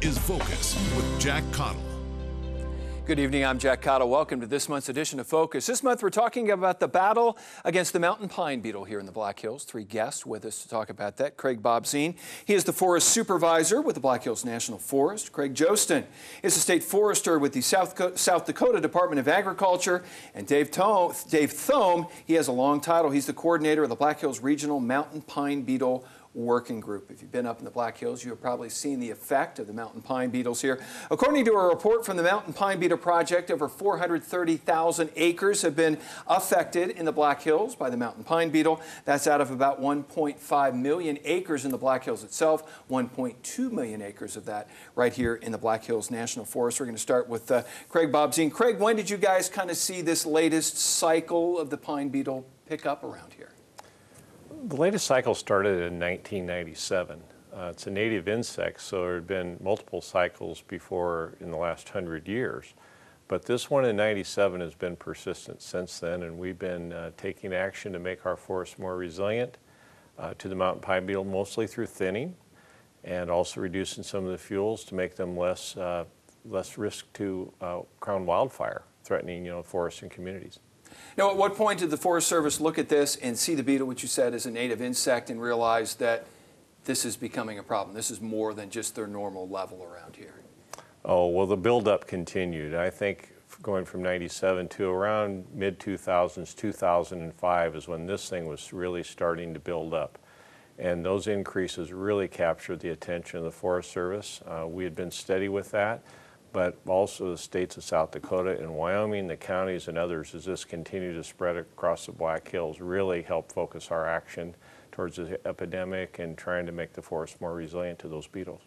is Focus with Jack Cottle. Good evening, I'm Jack Cottle. Welcome to this month's edition of Focus. This month we're talking about the battle against the mountain pine beetle here in the Black Hills. Three guests with us to talk about that. Craig Bobzien, he is the forest supervisor with the Black Hills National Forest. Craig Jostin is the state forester with the South Dakota Department of Agriculture. And Dave Thome, he has a long title. He's the coordinator of the Black Hills Regional Mountain Pine Beetle Working Group. If you've been up in the Black Hills, you have probably seen the effect of the mountain pine beetles here. According to a report from the Mountain Pine Beetle Project, over 430,000 acres have been affected in the Black Hills by the mountain pine beetle. That's out of about 1.5 million acres in the Black Hills itself, 1.2 million acres of that right here in the Black Hills National Forest. We're going to start with Craig Bobzien. Craig, when did you guys kind of see this latest cycle of the pine beetle pick up around here? The latest cycle started in 1997. It's a native insect, so there had been multiple cycles before in the last 100 years. But this one in 97 has been persistent since then, and we've been taking action to make our forests more resilient to the mountain pine beetle, mostly through thinning, and also reducing some of the fuels to make them less risk to crown wildfire, threatening forests and communities. Now, at what point did the Forest Service look at this and see the beetle, which you said is a native insect, and realize that this is becoming a problem? This is more than just their normal level around here. Oh, well, the buildup continued. I think going from 97 to around mid-2000s, 2005 is when this thing was really starting to build up. And those increases really captured the attention of the Forest Service. We had been steady with that, but also the states of South Dakota and Wyoming, the counties and others, as this continued to spread across the Black Hills, really helped focus our action towards the epidemic and trying to make the forest more resilient to those beetles.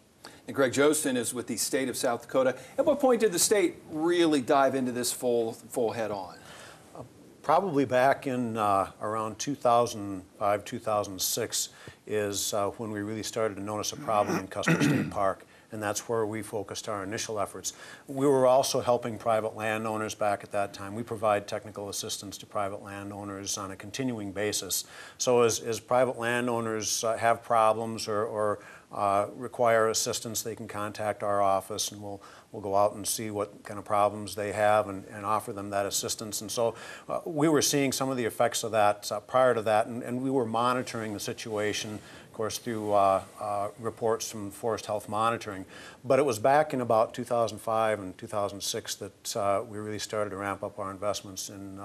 And Craig Jostin is with the state of South Dakota. At what point did the state really dive into this full head on? Probably back in around 2005, 2006 is when we really started to notice a problem in Custer State Park. And that's where we focused our initial efforts. We were also helping private landowners back at that time. We provide technical assistance to private landowners on a continuing basis. So as private landowners have problems or require assistance, they can contact our office, and we'll go out and see what kind of problems they have and offer them that assistance. And so we were seeing some of the effects of that prior to that, and we were monitoring the situation, of course, through reports from Forest Health Monitoring. But it was back in about 2005 and 2006 that we really started to ramp up our investments in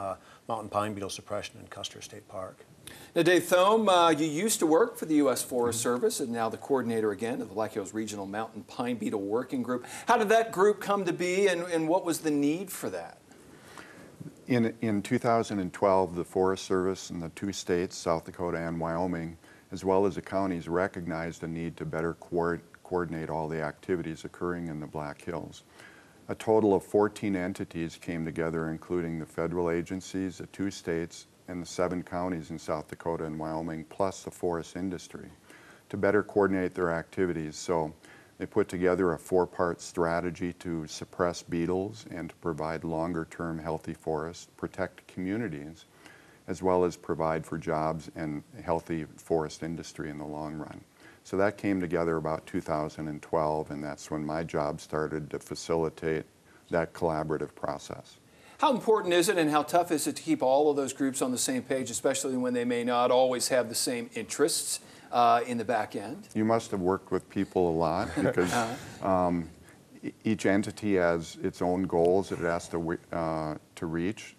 mountain pine beetle suppression in Custer State Park. Now, Dave Thome, you used to work for the U.S. Forest Service and now the coordinator again of the Black Hills Regional Mountain Pine Beetle Working Group. How did that group come to be, and what was the need for that? In 2012, the Forest Service in the two states, South Dakota and Wyoming, as well as the counties, recognized a need to better coordinate all the activities occurring in the Black Hills. A total of 14 entities came together, including the federal agencies, the two states, and the 7 counties in South Dakota and Wyoming, plus the forest industry, to better coordinate their activities. So they put together a 4-part strategy to suppress beetles and to provide longer-term healthy forests, protect communities, as well as provide for jobs and a healthy forest industry in the long run. So that came together about 2012, and that's when my job started to facilitate that collaborative process. How important is it and how tough is it to keep all of those groups on the same page, especially when they may not always have the same interests in the back end? You must have worked with people a lot because each entity has its own goals that it has to reach.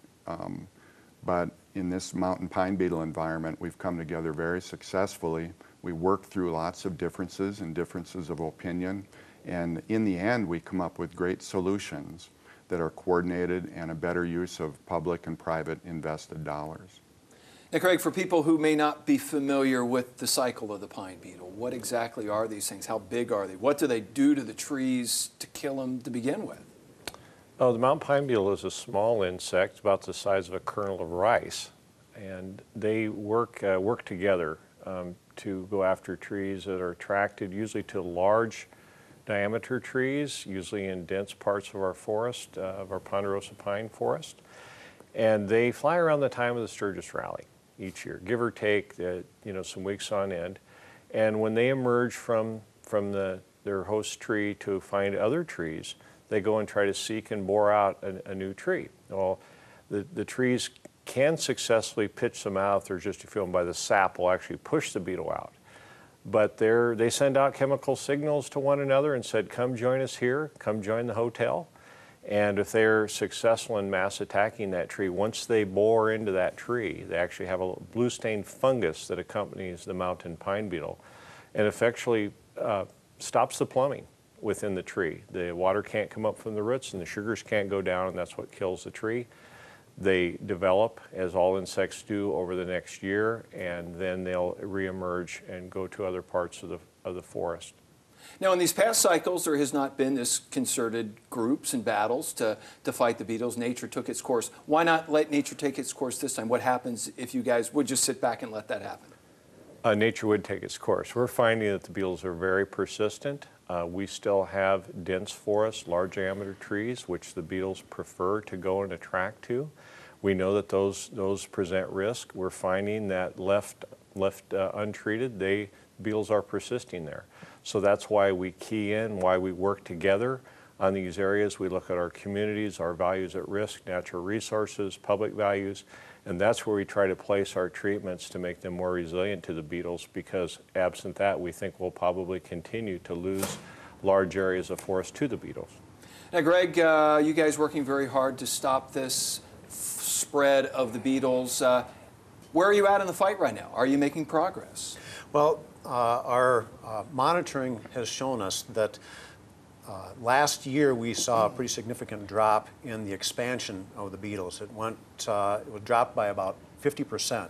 But in this mountain pine beetle environment, we've come together very successfully. We work through lots of differences and differences of opinion, and in the end, we come up with great solutions that are coordinated and a better use of public and private invested dollars. Now, Craig, for people who may not be familiar with the cycle of the pine beetle, what exactly are these things? How big are they? What do they do to the trees to kill them to begin with? Oh, the mountain pine beetle is a small insect, about the size of a kernel of rice, and they work together to go after trees that are attracted usually to large diameter trees, usually in dense parts of our forest, of our ponderosa pine forest. And they fly around the time of the Sturgis rally each year, give or take some weeks on end. And when they emerge from the their host tree to find other trees, they go and try to seek and bore out a new tree. Well, the trees can successfully pitch them out. They're just, if you feel them by the sap, will actually push the beetle out. But they send out chemical signals to one another and said, come join us here, come join the hotel. And if they're successful in mass attacking that tree, once they bore into that tree, they actually have a blue stained fungus that accompanies the mountain pine beetle and effectually stops the plumbing within the tree. The water can't come up from the roots and the sugars can't go down, and that's what kills the tree. They develop, as all insects do, over the next year, and then they'll reemerge and go to other parts of the forest. Now, in these past cycles, there has not been this concerted groups and battles to fight the beetles. Nature took its course. Why not let nature take its course this time? What happens if you guys would just sit back and let that happen? Nature would take its course. We're finding that the beetles are very persistent. We still have dense forests, large diameter trees, which the beetles prefer to go and attract to. We know that those present risk. We're finding that left untreated, beetles are persisting there. So that's why we key in, why we work together on these areas. We look at our communities, our values at risk, natural resources, public values, and that's where we try to place our treatments to make them more resilient to the beetles, because absent that, we think we'll probably continue to lose large areas of forest to the beetles. Now, Greg, you guys working very hard to stop this spread of the beetles. Where are you at in the fight right now? Are you making progress? Well, our monitoring has shown us that last year we saw a pretty significant drop in the expansion of the beetles. It was dropped by about 50%,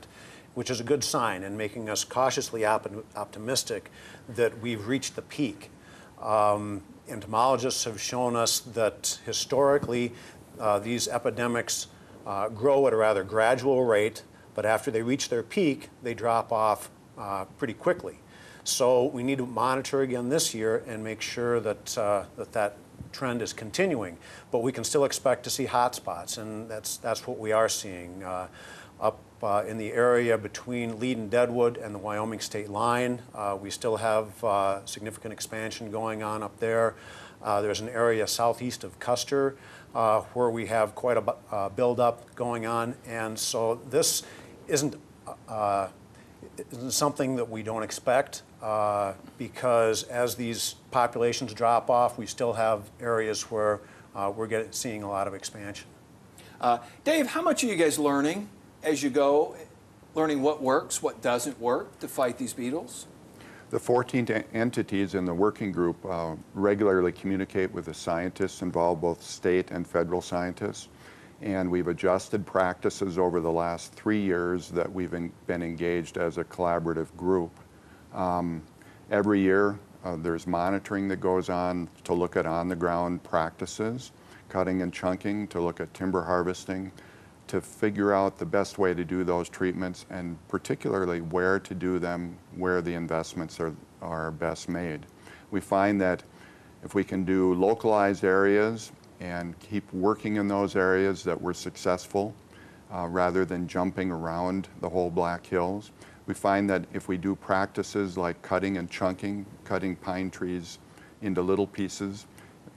which is a good sign and making us cautiously optimistic that we've reached the peak. Entomologists have shown us that historically these epidemics grow at a rather gradual rate, but after they reach their peak, they drop off pretty quickly. So we need to monitor again this year and make sure that that trend is continuing. But we can still expect to see hot spots, and that's what we are seeing. Up in the area between Lead and Deadwood and the Wyoming state line, we still have significant expansion going on up there. There's an area southeast of Custer where we have quite a buildup going on, and so this isn't something that we don't expect because as these populations drop off, we still have areas where we're seeing a lot of expansion. Dave, how much are you guys learning as you go, learning what works, what doesn't work to fight these beetles? The 14 entities in the working group regularly communicate with the scientists involved, both state and federal scientists. And we've adjusted practices over the last 3 years that we've been engaged as a collaborative group. Every year there's monitoring that goes on to look at on-the-ground practices, cutting and chunking, to look at timber harvesting, to figure out the best way to do those treatments, and particularly where to do them, where the investments are best made. We find that if we can do localized areas and keep working in those areas, that we're successful rather than jumping around the whole Black Hills. We find that if we do practices like cutting and chunking, cutting pine trees into little pieces,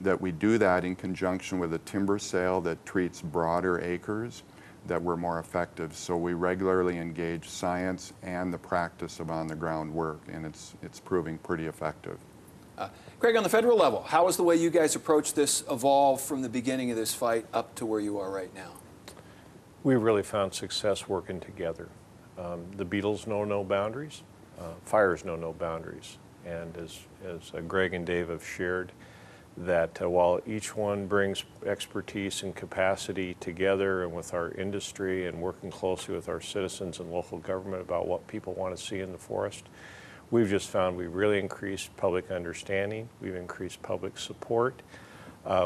that we do that in conjunction with a timber sale that treats broader acres, that we're more effective. So we regularly engage science and the practice of on-the-ground work, and it's proving pretty effective. Craig, on the federal level, how has the way you guys approach this evolved from the beginning of this fight up to where you are right now? We really found success working together. The beetles know no boundaries, fires know no boundaries, and as Greg and Dave have shared, that while each one brings expertise and capacity together and with our industry and working closely with our citizens and local government about what people want to see in the forest, we've just found we've really increased public understanding, we've increased public support,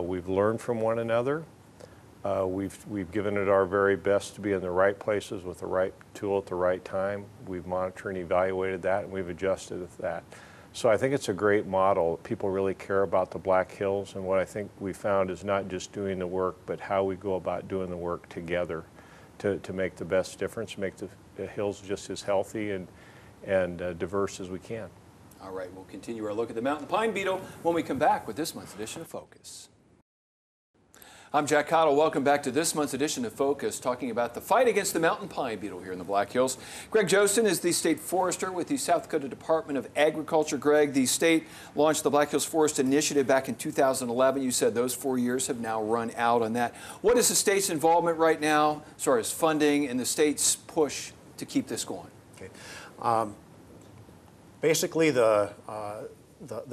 we've learned from one another, we've given it our very best to be in the right places with the right tool at the right time. We've monitored and evaluated that, and we've adjusted with that. So I think it's a great model. People really care about the Black Hills, and what I think we found is not just doing the work, but how we go about doing the work together to make the best difference, make the hills just as healthy and diverse as we can. All right, we'll continue our look at the mountain pine beetle when we come back with this month's edition of Focus. I'm Jack Cottle. Welcome back to this month's edition of Focus, talking about the fight against the mountain pine beetle here in the Black Hills. Greg Jostin is the state forester with the South Dakota Department of Agriculture. Greg, the state launched the Black Hills Forest Initiative back in 2011. You said those 4 years have now run out on that. What is the state's involvement right now as far as funding and the state's push to keep this going? Okay. Basically, the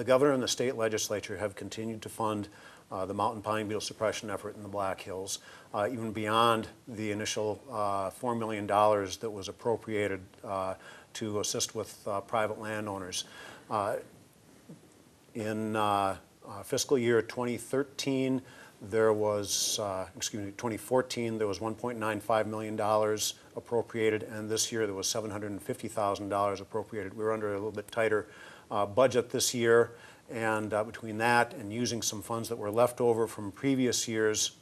governor and the state legislature have continued to fund the mountain pine beetle suppression effort in the Black Hills, even beyond the initial $4 million that was appropriated to assist with private landowners. In fiscal year 2013, there was, 2014, there was $1.95 million appropriated, and this year there was $750,000 appropriated. We were under a little bit tighter budget this year. And between that and using some funds that were left over from previous years,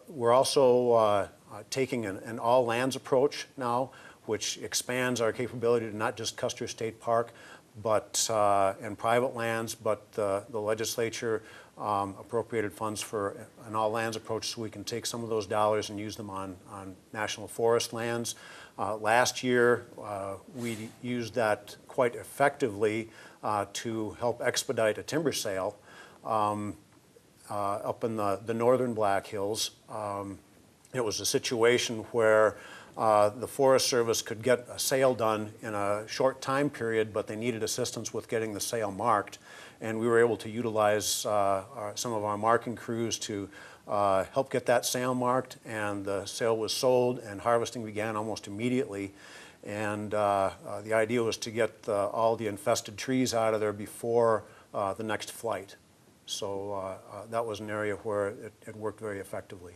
we're also taking an all lands approach now, which expands our capability to not just Custer State Park, but and private lands, but the legislature appropriated funds for an all lands approach, so we can take some of those dollars and use them on national forest lands. Last year, we used that quite effectively to help expedite a timber sale up in the northern Black Hills. It was a situation where the Forest Service could get a sale done in a short time period, but they needed assistance with getting the sale marked. And we were able to utilize some of our marking crews to help get that sale marked, and the sale was sold and harvesting began almost immediately. And the idea was to get all the infested trees out of there before the next flight. So that was an area where it worked very effectively.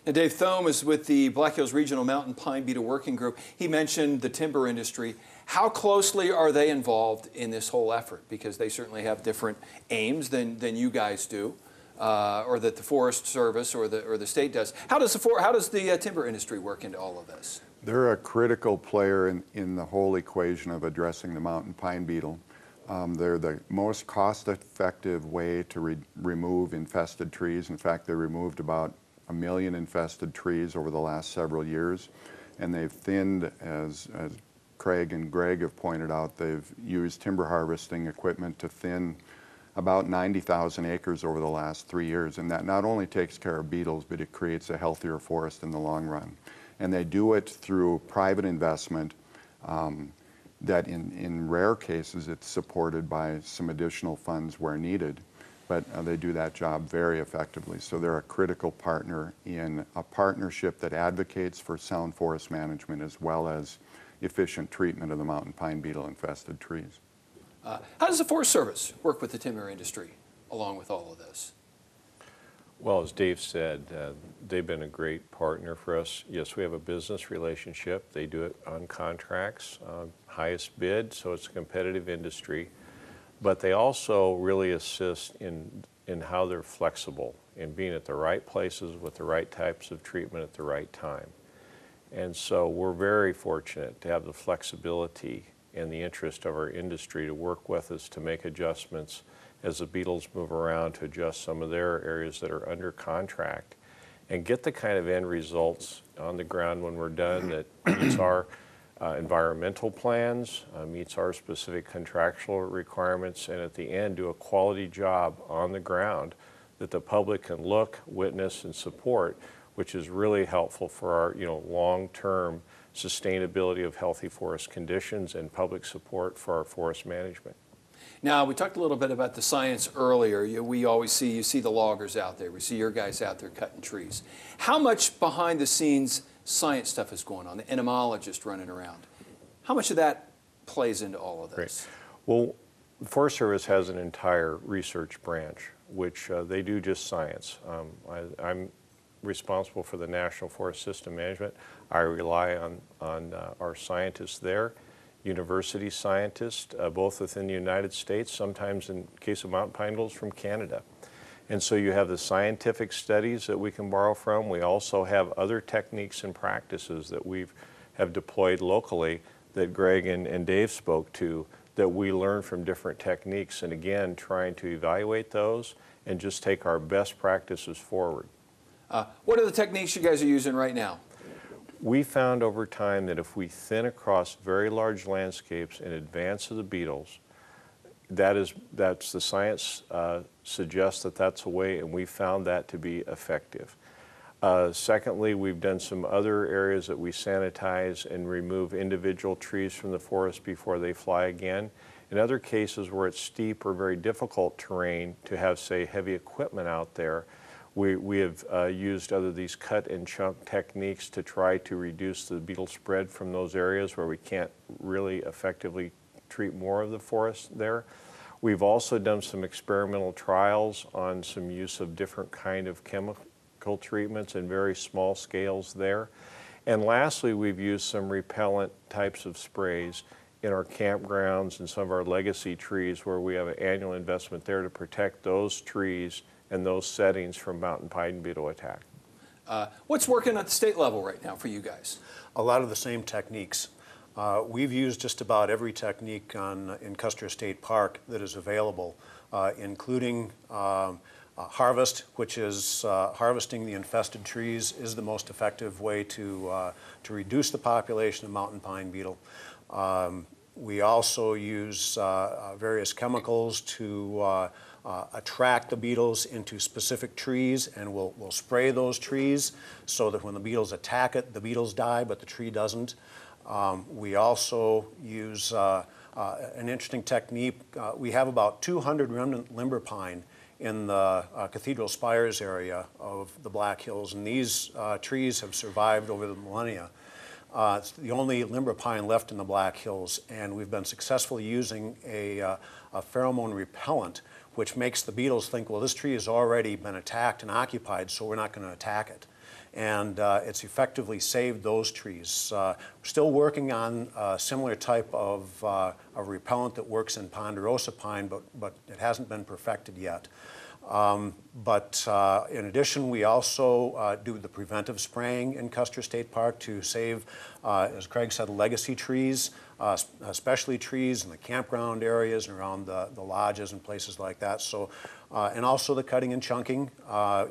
Now, Dave Thome is with the Black Hills Regional Mountain Pine Beetle Working Group. He mentioned the timber industry. How closely are they involved in this whole effort? Because they certainly have different aims than you guys do, or that the Forest Service or the state does. How does the timber industry work into all of this? They're a critical player in the whole equation of addressing the mountain pine beetle. They're the most cost-effective way to remove infested trees. In fact, they removed about 1 million infested trees over the last several years, and they've thinned, as Craig and Greg have pointed out, they've used timber harvesting equipment to thin about 90,000 acres over the last 3 years, and that not only takes care of beetles, but it creates a healthier forest in the long run. And they do it through private investment that in rare cases it's supported by some additional funds where needed, but they do that job very effectively. So they're a critical partner in a partnership that advocates for sound forest management as well as efficient treatment of the mountain pine beetle infested trees. How does the Forest Service work with the timber industry along with all of this? Well, as Dave said, they've been a great partner for us. Yes, we have a business relationship. They do it on contracts, highest bid, so it's a competitive industry. But they also really assist in how they're flexible, in being at the right places with the right types of treatment at the right time. And so we're very fortunate to have the flexibility and the interest of our industry to work with us to make adjustments as the beetles move around, to adjust some of their areas that are under contract and get the kind of end results on the ground when we're done that meets our environmental plans, meets our specific contractual requirements, and at the end do a quality job on the ground that the public can look, witness, and support, which is really helpful for our long-term sustainability of healthy forest conditions and public support for our forest management. Now, we talked a little bit about the science earlier. We always you see the loggers out there. We see your guys out there cutting trees. How much behind the scenes science stuff is going on? The entomologist running around. How much of that plays into all of this? Great. Well, the Forest Service has an entire research branch, which they do just science. I'm responsible for the National Forest System Management. I rely on our scientists there, university scientists, both within the United States, sometimes in case of mountain pine beetles from Canada. And so you have the scientific studies that we can borrow from. We also have other techniques and practices that have deployed locally that Greg and Dave spoke to that we learn from different techniques, and again, trying to evaluate those and just take our best practices forward. What are the techniques you guys are using right now? We found over time that if we thin across very large landscapes in advance of the beetles, that's the science suggests that that's a way, and we found that to be effective. Secondly, we've done some other areas that we sanitize and remove individual trees from the forest before they fly again. In other cases where it's steep or very difficult terrain to have, say, heavy equipment out there, we have used other these cut and chunk techniques to try to reduce the beetle spread from those areas where we can't really effectively treat more of the forest there. We've also done some experimental trials on some use of different kind of chemical treatments in very small scales there. And lastly, we've used some repellent types of sprays in our campgrounds and some of our legacy trees where we have an annual investment there to protect those trees and those settings from mountain pine beetle attack. What's working at the state level right now for you guys? A lot of the same techniques. We've used just about every technique in Custer State Park that is available, including harvest, which is harvesting the infested trees is the most effective way to reduce the population of mountain pine beetle. We also use various chemicals to attract the beetles into specific trees, and we'll spray those trees so that when the beetles attack it, the beetles die, but the tree doesn't. We also use an interesting technique. We have about 200 remnant limber pine in the Cathedral Spires area of the Black Hills, and these trees have survived over the millennia. It's the only limber pine left in the Black Hills, and we've been successfully using a pheromone repellent, which makes the beetles think, well, this tree has already been attacked and occupied, so we're not going to attack it. And it's effectively saved those trees. We're still working on a similar type of a repellent that works in ponderosa pine, but it hasn't been perfected yet. In addition, we also do the preventive spraying in Custer State Park to save, as Craig said, legacy trees, especially trees in the campground areas and around the lodges and places like that. So, and also the cutting and chunking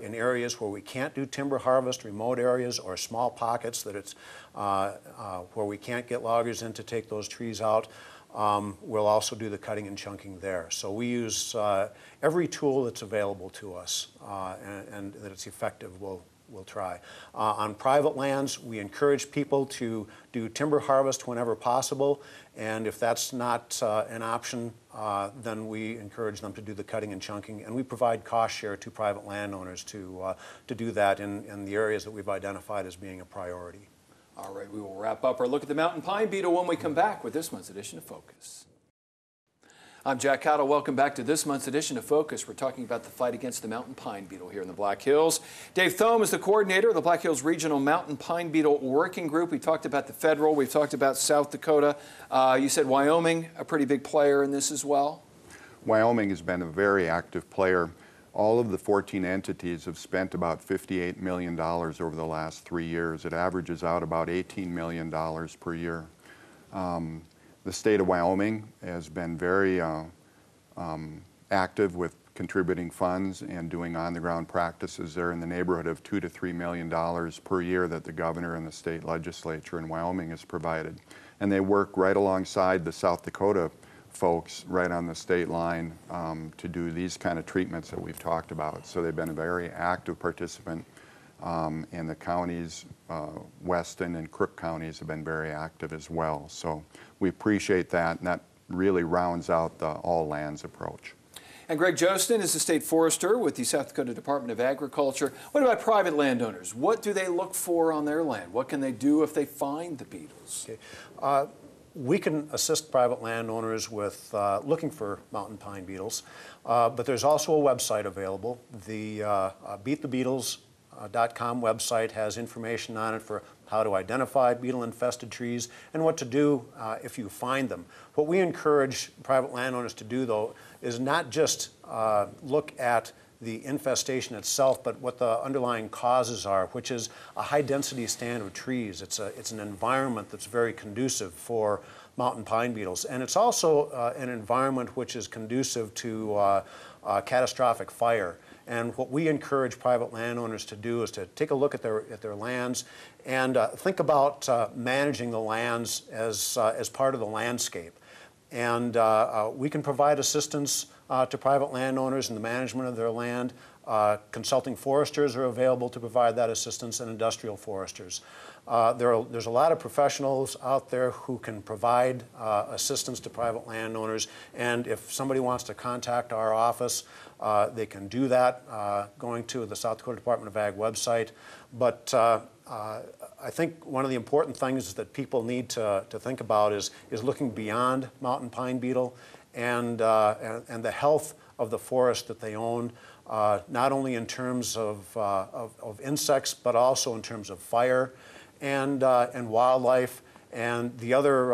in areas where we can't do timber harvest, remote areas or small pockets that it's where we can't get loggers in to take those trees out. We'll also do the cutting and chunking there. So we use every tool that's available to us and that it's effective, we'll try. On private lands, we encourage people to do timber harvest whenever possible, and if that's not an option, then we encourage them to do the cutting and chunking, and we provide cost share to private landowners to do that in the areas that we've identified as being a priority. All right, we will wrap up our look at the mountain pine beetle when we come back with this month's edition of Focus. I'm Jack Cottle. Welcome back to this month's edition of Focus. We're talking about the fight against the mountain pine beetle here in the Black Hills. Dave Thome is the coordinator of the Black Hills Regional Mountain Pine Beetle Working Group. We talked about the federal. We've talked about South Dakota. You said Wyoming, a pretty big player in this as well? Wyoming has been a very active player. All of the 14 entities have spent about $58 million over the last 3 years. It averages out about $18 million per year. The state of Wyoming has been very active with contributing funds and doing on-the-ground practices. They're in the neighborhood of $2 to $3 million per year that the governor and the state legislature in Wyoming has provided. And they work right alongside the South Dakota folks right on the state line to do these kind of treatments that we've talked about. So they've been a very active participant, and the counties, Weston and Crook counties, have been very active as well. So we appreciate that, and that really rounds out the all lands approach. And Greg Jostin is the state forester with the South Dakota Department of Agriculture. What about private landowners? What do they look for on their land? What can they do if they find the beetles? Okay. We can assist private landowners with looking for mountain pine beetles, but there's also a website available. The beatthebeetles.com website has information on it for how to identify beetle-infested trees and what to do if you find them. What we encourage private landowners to do, though, is not just look at the infestation itself, but what the underlying causes are, which is a high-density stand of trees. It's an environment that's very conducive for mountain pine beetles. And it's also an environment which is conducive to catastrophic fire. And what we encourage private landowners to do is to take a look at their lands and think about managing the lands as part of the landscape. And we can provide assistance to private landowners in the management of their land. Consulting foresters are available to provide that assistance, and industrial foresters. There's a lot of professionals out there who can provide assistance to private landowners, and if somebody wants to contact our office, they can do that going to the South Dakota Department of Ag website. But I think one of the important things that people need to think about is looking beyond mountain pine beetle and the health of the forest that they own, not only in terms of insects, but also in terms of fire and wildlife and the other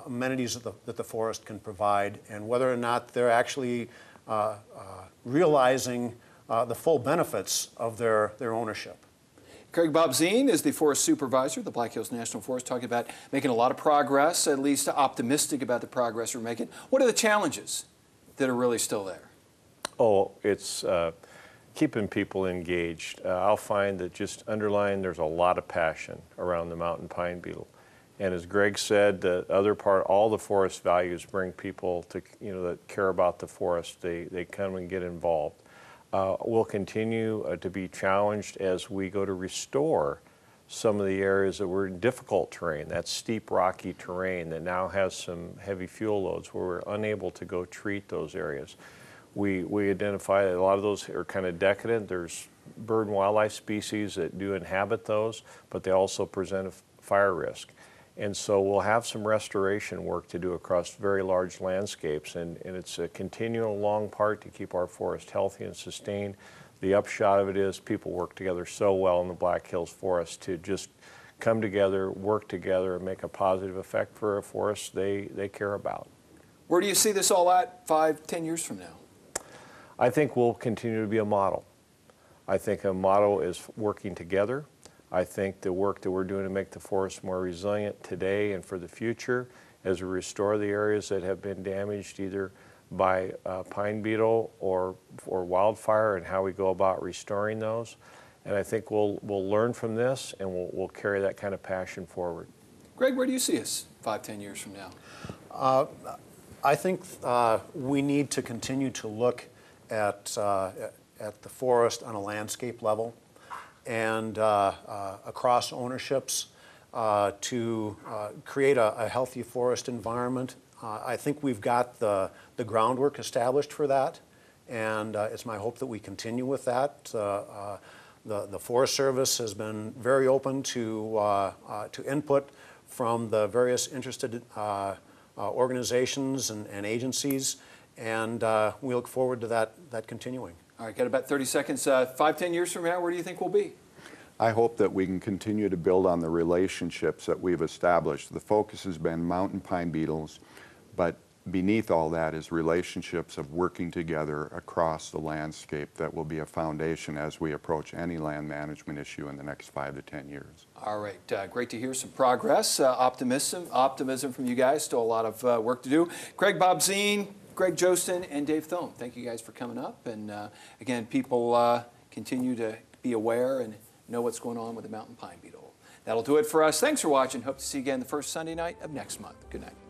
amenities that the forest can provide, and whether or not they're actually realizing the full benefits of their ownership. Craig Bobzien is the forest supervisor of the Black Hills National Forest, talking about making a lot of progress, at least optimistic about the progress we're making. What are the challenges that are really still there? Oh, it's keeping people engaged. I'll find that just underlying there's a lot of passion around the mountain pine beetle. And as Greg said, the other part, all the forest values bring people to, that care about the forest. They come and get involved. We'll continue to be challenged as we go to restore some of the areas that were in difficult terrain, that steep rocky terrain that now has some heavy fuel loads where we're unable to go treat those areas. We identify that a lot of those are kind of decadent. There's bird and wildlife species that do inhabit those, but they also present a fire risk. And so we'll have some restoration work to do across very large landscapes, and it's a continual long part to keep our forest healthy and sustained. The upshot of it is people work together so well in the Black Hills Forest to just come together, work together, and make a positive effect for a forest they care about. Where do you see this all at 5, 10 years from now? I think we'll continue to be a model. I think a model is working together. I think the work that we're doing to make the forest more resilient today and for the future as we restore the areas that have been damaged either by pine beetle or wildfire and how we go about restoring those. And I think we'll learn from this, and we'll carry that kind of passion forward. Greg, where do you see us 5, 10 years from now? I think we need to continue to look at the forest on a landscape level and across ownerships to create a healthy forest environment. I think we've got the groundwork established for that, and it's my hope that we continue with that. The Forest Service has been very open to input from the various interested organizations and agencies, and we look forward to that continuing. All right, got about 30 seconds. 5, 10 years from now, where do you think we'll be? I hope that we can continue to build on the relationships that we've established. The focus has been mountain pine beetles, but beneath all that is relationships of working together across the landscape that will be a foundation as we approach any land management issue in the next 5 to 10 years. All right, great to hear some progress, optimism from you guys. Still a lot of work to do. Craig Bobzien, Greg Jostin, and Dave Thome, thank you guys for coming up. And again, people continue to be aware and know what's going on with the mountain pine beetle. That'll do it for us. Thanks for watching. Hope to see you again the first Sunday night of next month. Good night.